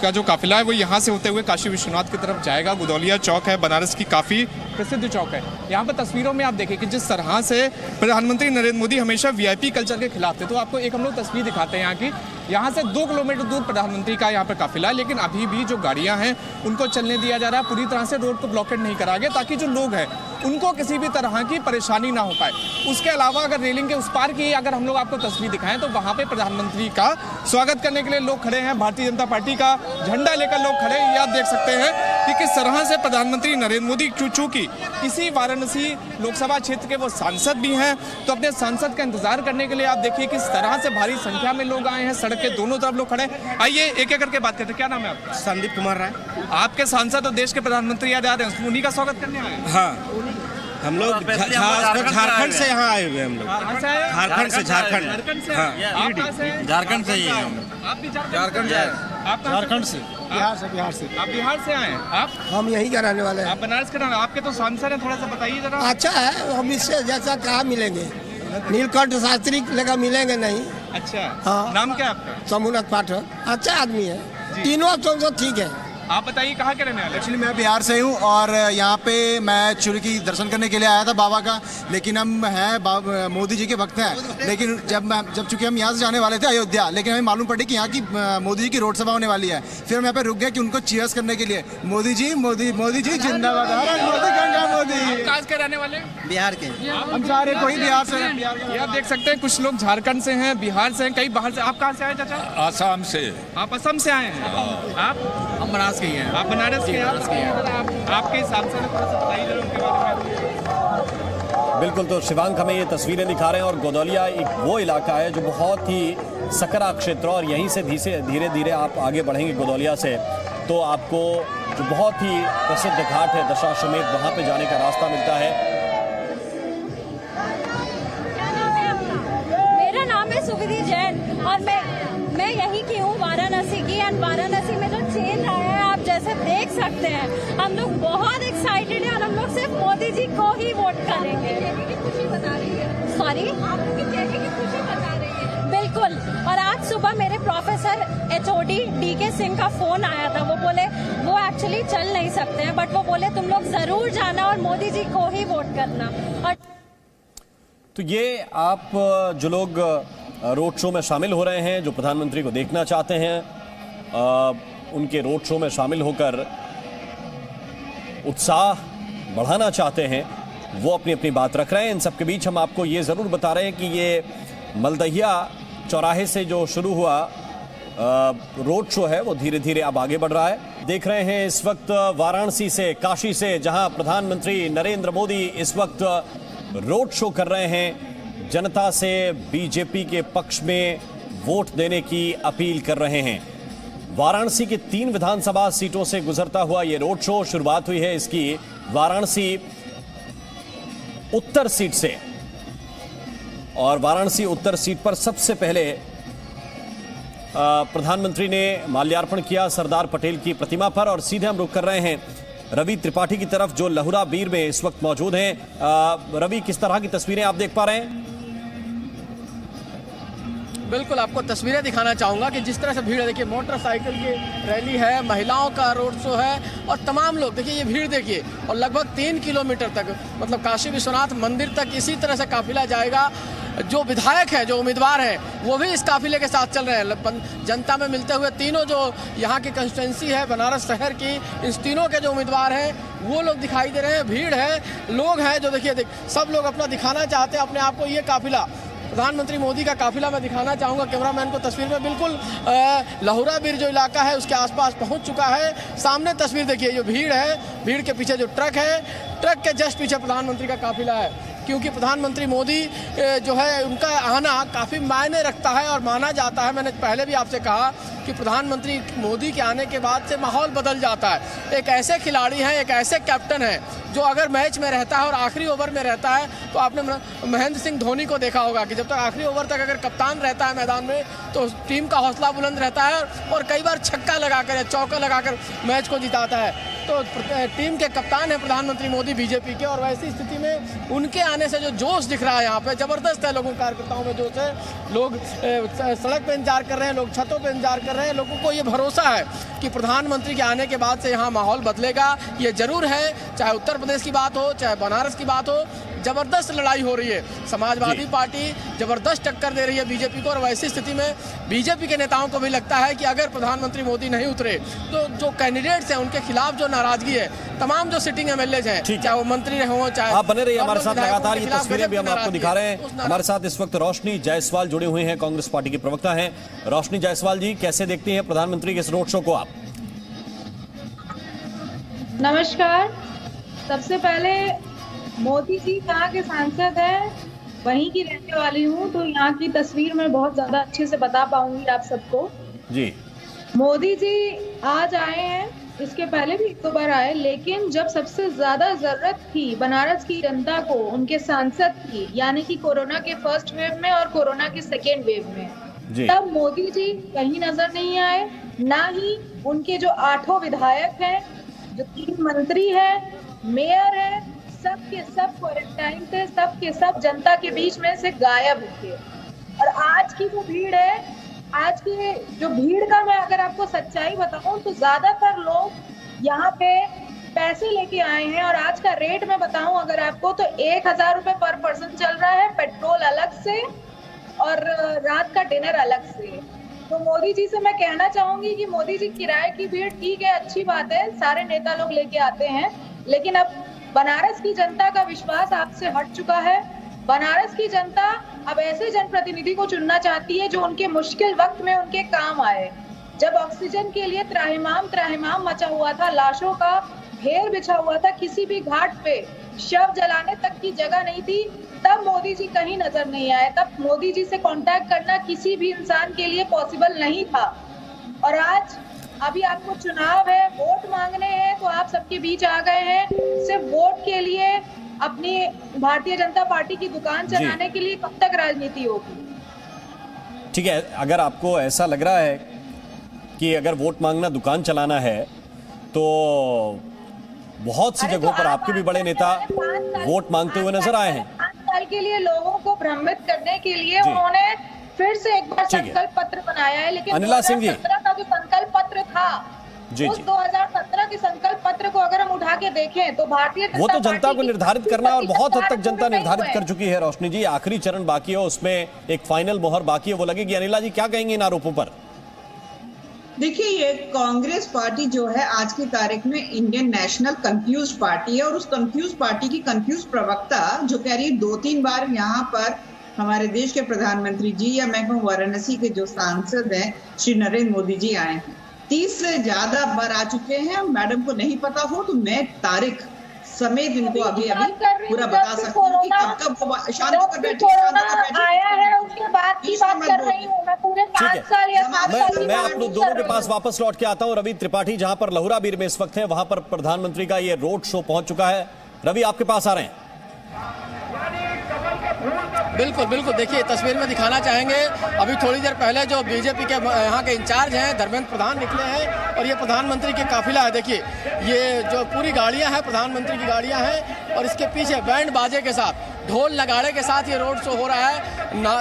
का जो काफिला है वो यहाँ से होते हुए काशी विश्वनाथ की तरफ जाएगा। गुदौलिया चौक है, बनारस की काफ़ी प्रसिद्ध चौक है। यहाँ पर तस्वीरों में आप देखें कि जिस तरह से प्रधानमंत्री नरेंद्र मोदी हमेशा वीआईपी कल्चर के खिलाफ थे, तो आपको एक हम लोग तस्वीर दिखाते हैं यहाँ की। यहाँ से 2 किलोमीटर दूर प्रधानमंत्री का यहाँ पर काफिला है, लेकिन अभी भी जो गाड़ियाँ हैं उनको चलने दिया जा रहा है। पूरी तरह से रोड को ब्लॉकेड नहीं करा गया ताकि जो लोग हैं उनको किसी भी तरह की परेशानी ना हो पाए। उसके अलावा अगर रेलिंग के उस पार की अगर हम लोग आपको तस्वीर दिखाएं तो वहाँ पे प्रधानमंत्री का स्वागत करने के लिए लोग खड़े हैं। भारतीय जनता पार्टी का झंडा लेकर लोग खड़े हैं। ये आप देख सकते हैं कि किस तरह से प्रधानमंत्री नरेंद्र मोदी चूंकि इसी वाराणसी लोकसभा क्षेत्र के वो सांसद भी हैं, तो अपने सांसद का इंतजार करने के लिए आप देखिए किस तरह से भारी संख्या में लोग आए हैं। सड़क के दोनों तरफ लोग खड़े। आइए एक एक करके बात करते हैं। क्या नाम है आपका? संदीप कुमार राय। आपके सांसद और देश के प्रधानमंत्री आज आ रहे हैं, उन्हीं का स्वागत करने आए हैं? हाँ, हम लोग झारखंड से यहाँ आए हुए हैं। हम लोग झारखंड से झारखंड से ही आप भी झारखंड से? बिहार से। आप बिहार से आए हैं? आप? हम यहीं का रहने वाले हैं। आप बनारस के रहने? आपके तो सांसद हैं, थोड़ा सा बताइए जरा। अच्छा है, हम इससे जैसा कहाँ मिलेंगे, नीलकंठ शास्त्री लेकर मिलेंगे नहीं। अच्छा, हाँ। नाम क्या आपका? शंभुनाथ पाठक, अच्छा आदमी है, तीनों तो ठीक है। आप बताइए कहाँ के रहने वाले? एक्चुअली मैं बिहार से हूँ और यहाँ पे मैं चूड़ी की दर्शन करने के लिए आया था बाबा का, लेकिन हम हैं मोदी जी के भक्त हैं। लेकिन जब चूंकि हम यहाँ से जाने वाले थे अयोध्या, लेकिन हमें मालूम पड़ी कि यहाँ की मोदी जी की रोड सभा होने वाली है। फिर हम यहाँ पे रुक गए कि उनको चीयर्स करने के लिए। मोदी जी जिंदाबाद, मोदी। कहाँ के रहने वाले? बिहार के। हम सारे कोई बिहार से। ये आप देख सकते हैं कुछ लोग झारखंड से हैं, बिहार से हैं, कई बाहर से। आप कहाँ से आए चाचा? आसाम से। आप असम से आए हैं? आप? हम बनारस के हैं। आप बनारस के? आपके हिसाब से बताइए उनके बारे में। बिल्कुल, तो शिवांक हमें ये तस्वीरें दिखा रहे हैं और गोदौलिया एक वो इलाका है जो बहुत ही सकरा क्षेत्र, और यहीं से धीरे धीरे आप आगे बढ़ेंगे गोदौलिया से तो आपको जो बहुत ही प्रसिद्ध घाट है दशाश्वमेध, वहाँ पे जाने का रास्ता मिलता है। मेरा नाम है सुविधि जैन और मैं यहीं की हूँ, वाराणसी की। एंड वाराणसी में जो चेंज आया है आप जैसे देख सकते हैं, हम लोग बहुत एक्साइटेड हैं और हम लोग सिर्फ मोदी जी को ही वोट करेंगे। खुशी बता रही है, सॉरी आपकी कहने की खुशी बता रही है, बिल्कुल। और आज सुबह मेरे प्रोफेसर HOD DK सिंह का फोन आया था, वो बोले वो एक्चुअली चल नहीं सकते हैं, बट वो बोले तुम लोग जरूर जाना और मोदी जी को ही वोट करना। और तो ये आप जो लोग रोड शो में शामिल हो रहे हैं, जो प्रधानमंत्री को देखना चाहते हैं, उनके रोड शो में शामिल होकर उत्साह बढ़ाना चाहते हैं, वो अपनी अपनी बात रख रहे हैं। इन सबके बीच हम आपको ये ज़रूर बता रहे हैं कि ये मलदहिया चौराहे से जो शुरू हुआ रोड शो है वो धीरे धीरे अब आगे बढ़ रहा है। देख रहे हैं इस वक्त वाराणसी से, काशी से, जहां प्रधानमंत्री नरेंद्र मोदी इस वक्त रोड शो कर रहे हैं, जनता से बीजेपी के पक्ष में वोट देने की अपील कर रहे हैं। वाराणसी की 3 विधानसभा सीटों से गुजरता हुआ ये रोड शो शुरुआत हुई है इसकी वाराणसी उत्तर सीट से, और वाराणसी उत्तर सीट पर सबसे पहले प्रधानमंत्री ने माल्यार्पण किया सरदार पटेल की प्रतिमा पर। और सीधे हम रुख कर रहे हैं रवि त्रिपाठी की तरफ, जो लहुरा बीर में इस वक्त मौजूद हैं। रवि, किस तरह की तस्वीरें आप देख पा रहे हैं? बिल्कुल, आपको तस्वीरें दिखाना चाहूँगा कि जिस तरह से भीड़ है। देखिए, मोटरसाइकिल की रैली है, महिलाओं का रोड शो है और तमाम लोग, देखिए ये भीड़ देखिए, और लगभग 3 किलोमीटर तक, मतलब काशी विश्वनाथ मंदिर तक इसी तरह से काफिला जाएगा। जो विधायक हैं, जो उम्मीदवार हैं, वो भी इस काफिले के साथ चल रहे हैं। जनता में मिलते हुए तीनों जो यहाँ की कंस्टिट्यूंसी है बनारस शहर की, इन तीनों के जो उम्मीदवार हैं वो लोग दिखाई दे रहे हैं। भीड़ है, लोग हैं जो देखिए सब लोग अपना दिखाना चाहते हैं अपने आप को। ये काफिला प्रधानमंत्री मोदी का काफिला मैं दिखाना चाहूँगा कैमरामैन को तस्वीर में। बिल्कुल लहुरा बीर जो इलाका है उसके आसपास पहुँच चुका है। सामने तस्वीर देखिए, जो भीड़ है, भीड़ के पीछे जो ट्रक है, ट्रक के जस्ट पीछे प्रधानमंत्री का काफिला है। क्योंकि प्रधानमंत्री मोदी जो है उनका आना काफ़ी मायने रखता है और माना जाता है। मैंने पहले भी आपसे कहा कि प्रधानमंत्री मोदी के आने के बाद से माहौल बदल जाता है। एक ऐसे खिलाड़ी हैं, एक ऐसे कैप्टन हैं जो अगर मैच में रहता है और आखिरी ओवर में रहता है, तो आपने महेंद्र सिंह धोनी को देखा होगा कि जब तक आखिरी ओवर तक अगर कप्तान रहता है मैदान में तो टीम का हौसला बुलंद रहता है और कई बार छक्का लगाकर या चौका लगाकर मैच को जिताता है। तो टीम के कप्तान हैं प्रधानमंत्री मोदी बीजेपी के, और वैसी स्थिति में उनके आने से जो जोश दिख रहा है यहाँ पे ज़बरदस्त है। लोगों कार्यकर्ताओं में जोश है, लोग सड़क पे इंतजार कर रहे हैं, लोग छतों पे इंतजार कर रहे हैं। लोगों को ये भरोसा है कि प्रधानमंत्री के आने के बाद से यहाँ माहौल बदलेगा। ये जरूर है, चाहे उत्तर प्रदेश की बात हो, चाहे बनारस की बात हो, जबरदस्त लड़ाई हो रही है। समाजवादी पार्टी जबरदस्त टक्कर दे रही है बीजेपी को, और वैसी स्थिति में बीजेपी के नेताओं को भी लगता है कि अगर प्रधानमंत्री मोदी नहीं उतरे तो जो कैंडिडेट्स हैं उनके खिलाफ जो नाराजगी है, तमाम जो सिटिंग MLAs हैं, चाहे वो मंत्री हो, चाहे आप बने रहिए हमारे साथ लगातार। ये तस्वीरें भी हम आपको दिखा रहे हैं। हमारे साथ इस वक्त रोशनी जायसवाल जुड़े हुए हैं, कांग्रेस पार्टी की प्रवक्ता हैं। रोशनी जायसवाल जी, कैसे देखती हैं प्रधानमंत्री के इस रोड शो को आप? नमस्कार। सबसे पहले मोदी जी यहाँ के सांसद हैं, वहीं की रहने वाली हूँ, तो यहाँ की तस्वीर में बहुत ज्यादा अच्छे से बता पाऊंगी आप सबको जी। मोदी जी आज आए हैं, इसके पहले भी 1-2 बार आए, लेकिन जब सबसे ज्यादा जरूरत थी बनारस की जनता को, उनके सांसद की, यानी कि कोरोना के फर्स्ट वेव में और कोरोना के सेकेंड वेव में, तब मोदी जी कहीं नजर नहीं आए। ना ही उनके जो 8 विधायक हैं, जो 3 मंत्री हैं, मेयर है, सब के सब क्वारंटाइन थे, सब के सब जनता के बीच में से गायब थे। और आज की जो भीड़ है, आज की जो भीड़ का मैं अगर आपको सच्चाई बताऊं तो ज्यादातर लोग यहाँ पे पैसे लेके आए हैं। और आज का रेट मैं बताऊं अगर आपको तो 1000 रुपए पर पर्सन चल रहा है, पेट्रोल अलग से और रात का डिनर अलग से। तो मोदी जी से मैं कहना चाहूंगी कि मोदी जी, किराए की भीड़ ठीक है, अच्छी बात है, सारे नेता लोग लेके आते हैं, लेकिन अब बनारस की जनता का विश्वास आपसे हट चुका है। बनारस की जनता अब ऐसे जनप्रतिनिधि को चुनना चाहती है जो उनके मुश्किल वक्त में उनके काम आए। जब ऑक्सीजन के लिए त्राहिमाम मचा हुआ था, लाशों का ढेर बिछा हुआ था, किसी भी घाट पे शव जलाने तक की जगह नहीं थी, तब मोदी जी कहीं नजर नहीं आए। तब मोदी जी से कांटेक्ट करना किसी भी इंसान के लिए पॉसिबल नहीं था। और आज अभी आपको चुनाव है, वोट मांगने हैं, तो आप सबके बीच आ गए हैं सिर्फ वोट के लिए। अपनी भारतीय जनता पार्टी की दुकान चलाने के लिए कब तक राजनीति होगी? ठीक है, अगर आपको ऐसा लग रहा है कि अगर वोट मांगना दुकान चलाना है तो बहुत सी जगहों पर आपके भी बड़े नेता वोट मांगते हुए नजर आए हैं। 5 साल के लिए लोगों को भ्रमित करने के लिए उन्होंने फिर से एक बार संकल्प पत्र बनाया है, लेकिन अनिला सिंह जी 2017 का जो संकल्प पत्र था उस 2017 के संकल्प पत्र को अगर हम उठा के देखें तो भारतीय वो तो जनता को निर्धारित करना, और बहुत हद तक जनता निर्धारित कर चुकी है। रोशनी जी, आखिरी चरण बाकी है, उसमें एक फाइनल मोहर बाकी है, वो लगेगी। अनिला जी क्या कहेंगे इन आरोपों पर? देखिए, ये कांग्रेस पार्टी जो है आज की तारीख में इंडियन नेशनल कंफ्यूज पार्टी है, और उस कंफ्यूज पार्टी की कंफ्यूज प्रवक्ता जो कह रही है 2-3 बार यहाँ पर हमारे देश के प्रधानमंत्री जी या मैं कहूँ वाराणसी के जो सांसद हैं श्री नरेंद्र मोदी जी आए हैं, 30 से ज्यादा बार आ चुके हैं। मैडम को नहीं पता हो तो मैं तारीख समेत इनको अभी पूरा बता सकती हूँ कि कब कब शांत होकर बैठे आया है, उसके बाद की बात कर रही हूँ मैं। पूरे 5 साल या 7 साल मैं आप लोग दोनों के पास वापस लौट के आता हूँ। रवि त्रिपाठी जहां पर लहुरा बीर में इस वक्त है, वहां पर प्रधानमंत्री का ये रोड शो पहुंच चुका है। रवि आपके पास आ रहे हैं। बिल्कुल बिल्कुल, देखिए तस्वीर में दिखाना चाहेंगे, अभी थोड़ी देर पहले जो बीजेपी के यहाँ के इंचार्ज हैं धर्मेंद्र प्रधान निकले हैं, और ये प्रधानमंत्री की काफिला है। देखिए ये जो पूरी गाड़ियाँ हैं प्रधानमंत्री की गाड़ियाँ हैं, और इसके पीछे बैंड बाजे के साथ, ढोल नगाड़े के साथ ये रोड शो हो रहा है।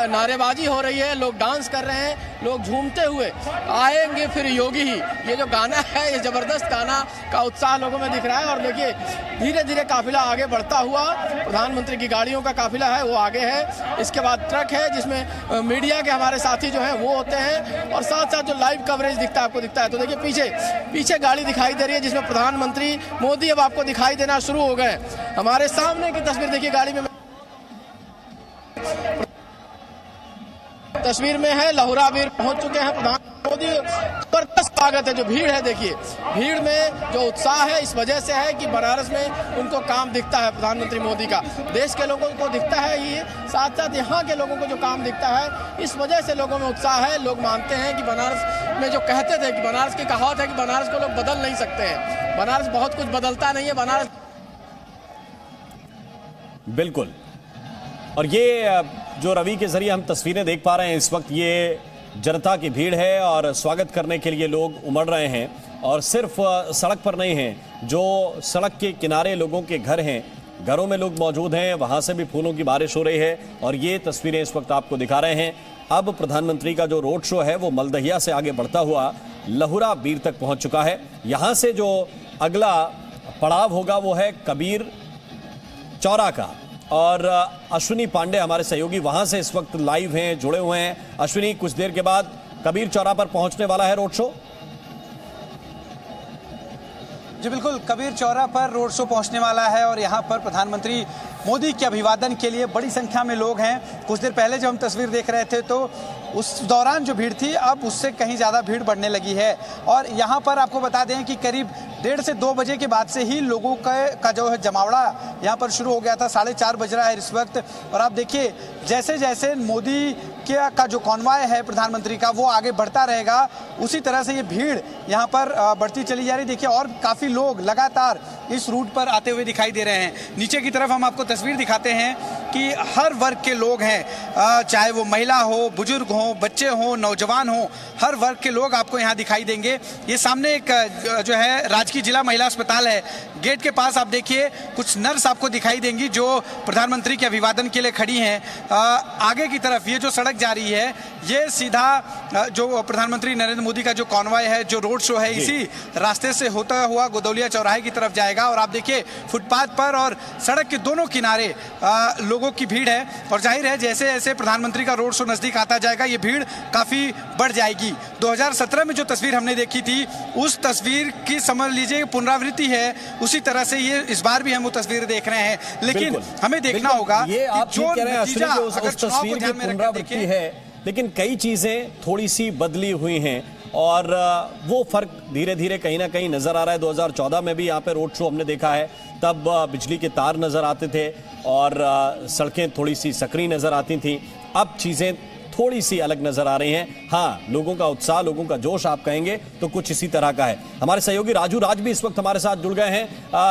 नारेबाजी हो रही है, लोग डांस कर रहे हैं, लोग झूमते हुए आएंगे फिर योगी ही, ये जो गाना है ये जबरदस्त गाना का उत्साह लोगों में दिख रहा है। और देखिए धीरे धीरे काफिला आगे बढ़ता हुआ, प्रधानमंत्री की गाड़ियों का काफिला है वो आगे है, इसके बाद ट्रक है जिसमें मीडिया के हमारे साथी जो हैं वो होते हैं, और साथ साथ जो लाइव कवरेज दिखता है आपको दिखता है। तो देखिए पीछे गाड़ी दिखाई दे रही है जिसमें प्रधानमंत्री मोदी अब आपको दिखाई देना शुरू हो गए। हमारे सामने की तस्वीर देखिए, गाड़ी में तस्वीर में है लहुरा वीर पहुंच चुके हैं प्रधानमंत्री मोदी। जबरदस्त स्वागत है, जो भीड़ है देखिए, भीड़ में जो उत्साह है इस वजह से है कि बनारस में उनको काम दिखता है प्रधानमंत्री मोदी का, देश के लोगों को दिखता है ये, साथ साथ यहाँ के लोगों को जो काम दिखता है इस वजह से लोगों में उत्साह है। लोग मानते हैं कि बनारस में जो कहते थे कि बनारस की कहावत है कि बनारस को लोग बदल नहीं सकते हैं, बनारस बहुत कुछ बदलता नहीं है बनारस। बिल्कुल, और ये जो रवि के जरिए हम तस्वीरें देख पा रहे हैं इस वक्त, ये जनता की भीड़ है और स्वागत करने के लिए लोग उमड़ रहे हैं। और सिर्फ सड़क पर नहीं हैं, जो सड़क के किनारे लोगों के घर हैं, घरों में लोग मौजूद हैं, वहां से भी फूलों की बारिश हो रही है। और ये तस्वीरें इस वक्त आपको दिखा रहे हैं। अब प्रधानमंत्री का जो रोड शो है वो मलदहिया से आगे बढ़ता हुआ लहुरा बीर तक पहुंच चुका है। यहां से जो अगला पड़ाव होगा वो है कबीर चौरा का, और अश्विनी पांडे हमारे सहयोगी वहां से इस वक्त लाइव हैं, जुड़े हुए हैं। अश्विनी, कुछ देर के बाद कबीर चौरा पर पहुंचने वाला है रोड शो। जी बिल्कुल, कबीर चौरा पर रोड शो पहुंचने वाला है, और यहाँ पर प्रधानमंत्री मोदी के अभिवादन के लिए बड़ी संख्या में लोग हैं। कुछ देर पहले जब हम तस्वीर देख रहे थे तो उस दौरान जो भीड़ थी अब उससे कहीं ज़्यादा भीड़ बढ़ने लगी है। और यहाँ पर आपको बता दें कि करीब 1:30 से 2 बजे के बाद से ही लोगों का जो है जमावड़ा यहाँ पर शुरू हो गया था। 4:30 बज रहा है इस वक्त, और आप देखिए जैसे जैसे मोदी का जो कॉन्वॉय है प्रधानमंत्री का वो आगे बढ़ता रहेगा, उसी तरह से ये भीड़ यहाँ पर बढ़ती चली जा रही। देखिए और काफ़ी लोग लगातार इस रूट पर आते हुए दिखाई दे रहे हैं। नीचे की तरफ हम आपको तस्वीर दिखाते हैं कि हर वर्ग के लोग हैं, चाहे वो महिला हो, बुजुर्ग हो, बच्चे हो, नौजवान हो, हर वर्ग के लोग आपको यहाँ दिखाई देंगे। ये सामने एक जो है राजकीय जिला महिला अस्पताल है, गेट के पास आप देखिए कुछ नर्स आपको दिखाई देंगी जो प्रधानमंत्री के अभिवादन के लिए खड़ी हैं। आगे की तरफ ये जो सड़क जा रही है ये सीधा जो प्रधानमंत्री नरेंद्र मोदी का जो कॉन्वॉय है, जो रोड शो है, इसी रास्ते से होता हुआ गोदौलिया चौराहे की तरफ जाएगा। और आप देखिए फुटपाथ पर और सड़क के दोनों किनारे लोगों की भीड़ है, और जाहिर है जैसे जैसे प्रधानमंत्री का रोड शो नजदीक आता जाएगा ये भीड़ काफी बढ़ जाएगी। 2017 में जो तस्वीर हमने देखी थी उस तस्वीर की समझ लीजिए पुनरावृत्ति है, उसी तरह से ये इस बार भी हम वो तस्वीर देख रहे हैं। लेकिन हमें देखना होगा ये आप जो कह रहे हैं अश्विनी कि उस तस्वीर की पुनरावृत्ति है, लेकिन कई चीजें थोड़ी सी बदली हुई हैं, और वो फर्क धीरे धीरे कहीं ना कहीं नजर आ रहा है। 2014 में भी यहाँ पे रोड शो हमने देखा है, तब बिजली के तार नजर आते थे और सड़कें थोड़ी सी सकरी नजर आती थी। अब चीजें थोड़ी सी अलग नजर आ रही हैं। हाँ, लोगों का उत्साह, लोगों का जोश आप कहेंगे तो कुछ इसी तरह का है। हमारे सहयोगी राजू राज भी इस वक्त हमारे साथ जुड़ गए हैं।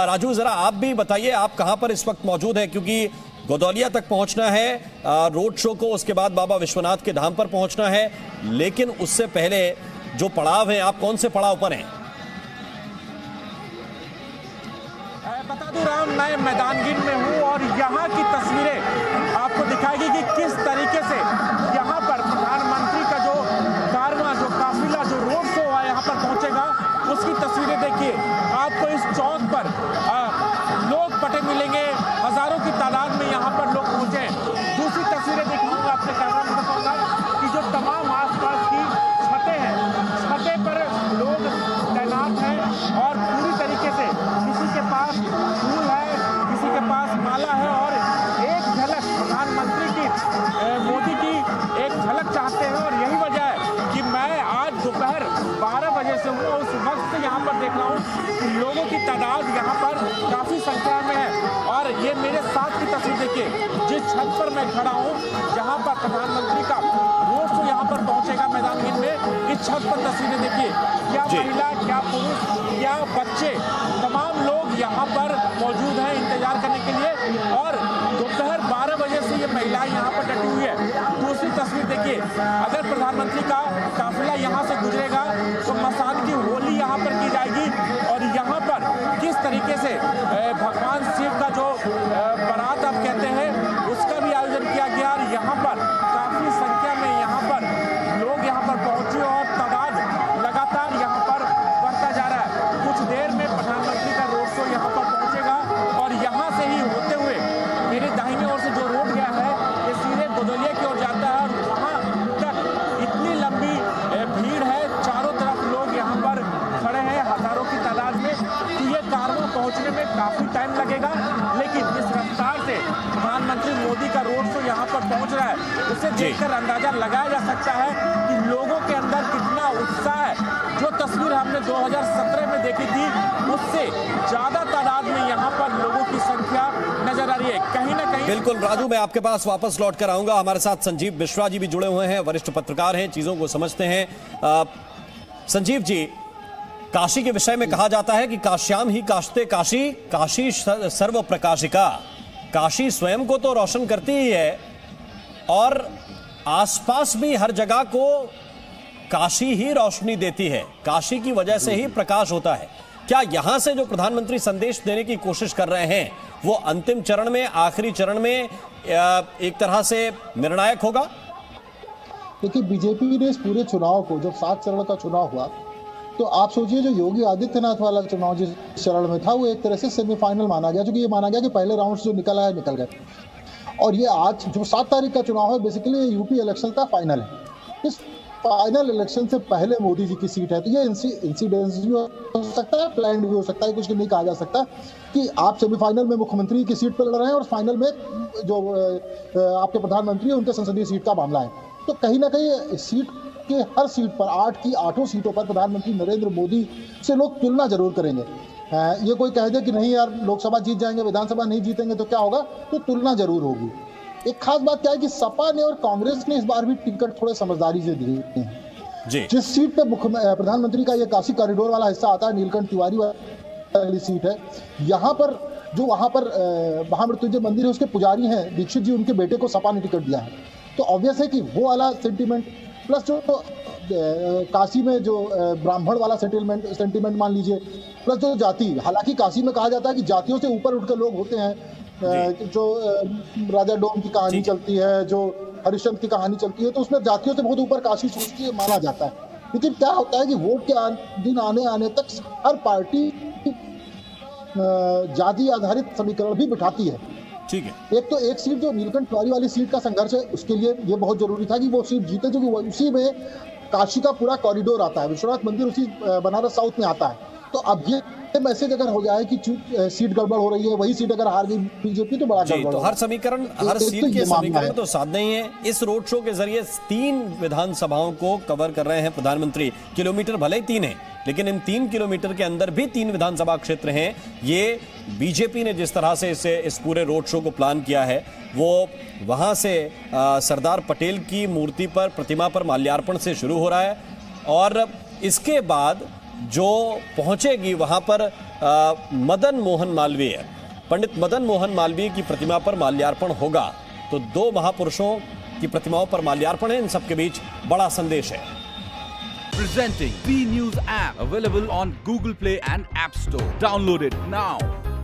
राजू, जरा आप भी बताइए, आप कहां पर इस वक्त मौजूद हैं, क्योंकि गोदौलिया तक पहुंचना है रोड शो को, उसके बाद बाबा विश्वनाथ के धाम पर पहुंचना है, लेकिन उससे पहले जो पड़ाव हैं, आप कौन से पड़ाव पर हैं? बता दूं राम, मैं मैदानगीर में हूं और यहाँ की तस्वीरें आपको दिखाएगी कि किस तरीके से यहाँ पर प्रधानमंत्री का जो कारवां, जो काफिला, जो रोड शो है यहाँ पर पहुंचेगा, उसकी तस्वीरें देखिए। आपको इस चौक पर लोग बटे मिलेंगे, हजारों की तादाद में यहाँ पर लोग पहुंचे। दूसरी तस्वीरें दिखाऊंगा अपने कैमरा में, बताऊंगा कि जो तमाम आसपास की छतें हैं, छतें पर लोग तैनात हैं और पूरी तरीके से किसी के पास फूल है, किसी के पास माला है और एक झलक प्रधानमंत्री की, मोदी की एक झलक चाहते हैं। और यही वजह है कि मैं आज दोपहर 12 बजे से हूँ, उस वक्त से यहाँ पर देख रहा हूँ कि लोगों की तादाद यहाँ पर काफ़ी संख्या में है। और ये मेरे साथ की तस्वीर देखिए, जिस छत पर मैं खड़ा हूँ, जहाँ पर प्रधानमंत्री का रोड शो यहाँ पर पहुँचेगा मैदानगीर में, इस छत पर तस्वीरें देखिए। क्या महिला, क्या पुरुष, क्या बच्चे, तमाम लोग यहाँ पर मौजूद हैं इंतजार करने के लिए। और दोपहर 12 बजे से ये महिलाएं यहाँ पर डटी हुई है। दूसरी तस्वीर देखिए, अगर प्रधानमंत्री का काफिला यहाँ से गुजरेगा तो मसान की होली यहाँ पर की जाएगी और यहाँ पर किस तरीके से भगवान शिव का जो बारात आप कहते हैं उसका भी आयोजन किया गया। और यहाँ पर काफी संख्या में यहाँ पर लोग यहाँ पर पहुंचे और तादाद लगातार यहाँ पर बढ़ता जा रहा है। कुछ देर में प्रधानमंत्री का रोड शो यहाँ पर पहुंचेगा और यहाँ से ही होते हुए मेरे दाहिने ओर से जो रोड गया है ये सीधे गोदलिया की ओर जाता है और वहाँ तक इतनी लंबी भीड़ है, चारों तरफ लोग यहाँ पर खड़े हैं हजारों की तादाद में। तो ये कारवां पहुँचने में काफी टाइम लगेगा, लेकिन जिस रफ्तार से प्रधानमंत्री मोदी का रोड शो यहाँ पर पहुँच रहा है उसे देखकर अंदाजा लगाया जा सकता है कि लोगों के अंदर कितना उत्साह है। जो तस्वीर हमने 2017 में देखी थी उससे ज्यादा तादाद में यहाँ पर लोगों की संख्या नजर आ रही है। कहीं ना कहीं बिल्कुल राजू, मैं आपके पास वापस लौट कर आऊंगा। हमारे साथ संजीव बिश्वा जी भी जुड़े हुए हैं, वरिष्ठ पत्रकार हैं, चीजों को समझते हैं। संजीव जी, काशी के विषय में कहा जाता है कि काश्याम ही काशते काशी, काशी सर्व प्रकाशिका। काशी स्वयं को तो रोशन करती ही है और आसपास भी हर जगह को काशी ही रोशनी देती है। काशी की वजह से ही प्रकाश होता है। क्या यहां से जो प्रधानमंत्री संदेश देने की कोशिश कर रहे हैं वो अंतिम चरण में, आखिरी चरण में एक तरह से निर्णायक होगा? देखिए, बीजेपी ने इस पूरे चुनाव को, जब 7 चरण का चुनाव हुआ, तो आप सोचिए जो योगी आदित्यनाथ वाला चुनाव जिस चरण में था वो एक तरह से सेमीफाइनल माना गया, क्योंकि ये माना गया कि पहले राउंड से जो निकल आया निकल गए। और ये आज जो 7 तारीख का चुनाव है, बेसिकली ये यूपी इलेक्शन का फाइनल है। इस फाइनल इलेक्शन से पहले मोदी जी की सीट है, तो ये इंसिडेंस भी हो सकता है, प्लान भी हो सकता है, कुछ नहीं कहा जा सकता कि आप सेमीफाइनल में मुख्यमंत्री की सीट पर लड़ रहे हैं और फाइनल में जो आपके प्रधानमंत्री है उनके संसदीय सीट का मामला है। तो कहीं ना कहीं सीट के हर सीट पर, 8 की 8 सीटों पर प्रधानमंत्री नरेंद्र मोदी से लोग तुलना जरूर करेंगे। ये कोई कह दे कि नहीं यार लोकसभा जीत जाएंगे, विधानसभा नहीं जीतेंगे तो क्या होगा, तो तुलना जरूर होगी। एक खास बात क्या है कि सपा ने और कांग्रेस ने इस बार भी टिकट थोड़े समझदारी से दिए हैं। जिस सीट पे प्रधानमंत्री का ये काशी कॉरिडोर वाला हिस्सा आता है, नीलकंठ तिवारी वाली सीट है, यहाँ पर जो वहाँ पर महामृत्युंजय मंदिर है उसके पुजारी हैं दीक्षित जी, उनके बेटे को सपा ने टिकट दिया है। तो ऑब्वियस है कि वो वाला सेंटीमेंट प्लस जो काशी में जो ब्राह्मण वाला सेंटीमेंट मान लीजिए, प्लस जो जाति, हालांकि काशी में कहा जाता है कि जातियों से ऊपर उठकर लोग होते हैं, जो राजा डोम की कहानी चलती है, जो हरिश्चंद्र की कहानी चलती है, तो उसमें जातियों से बहुत ऊपर काशी सोचती है, माना जाता है। लेकिन क्या होता है कि वोट के दिन आने तक हर पार्टी जाति आधारित समीकरण भी बिठाती है। ठीक है, एक सीट जो नीलकंठ तिवारी वाली सीट का संघर्ष है, उसके लिए ये बहुत जरूरी था कि वो सीट जीते, जो कि उसी में काशी का पूरा कॉरिडोर आता है, विश्वनाथ मंदिर उसी बनारस साउथ में आता है। तो अब ये मैसेज अगर हो जाए कि सीट गड़बड़ हो रही है, वही सीट अगर हार गई बीजेपी तो बड़ा गड़बड़। तो हर समीकरण, हर सीट के समीकरण तो साथ नहीं है। इस रोड शो के जरिए 3 विधानसभाओं को कवर कर रहे हैं प्रधानमंत्री। किलोमीटर भले ही 3 है, लेकिन इन 3 किलोमीटर के अंदर भी 3 विधानसभा क्षेत्र हैं। ये बीजेपी ने जिस तरह से इस पूरे रोड शो को प्लान किया है, वो वहां से सरदार पटेल की मूर्ति पर, प्रतिमा पर माल्यार्पण से शुरू हो रहा है और इसके बाद जो पहुंचेगी वहां पर मदन मोहन मालवीय, पंडित मदन मोहन मालवीय की प्रतिमा पर माल्यार्पण होगा। तो 2 महापुरुषों की प्रतिमाओं पर माल्यार्पण है, इन सबके बीच बड़ा संदेश है। presenting B News app, available on Google Play and App Store. Download it now.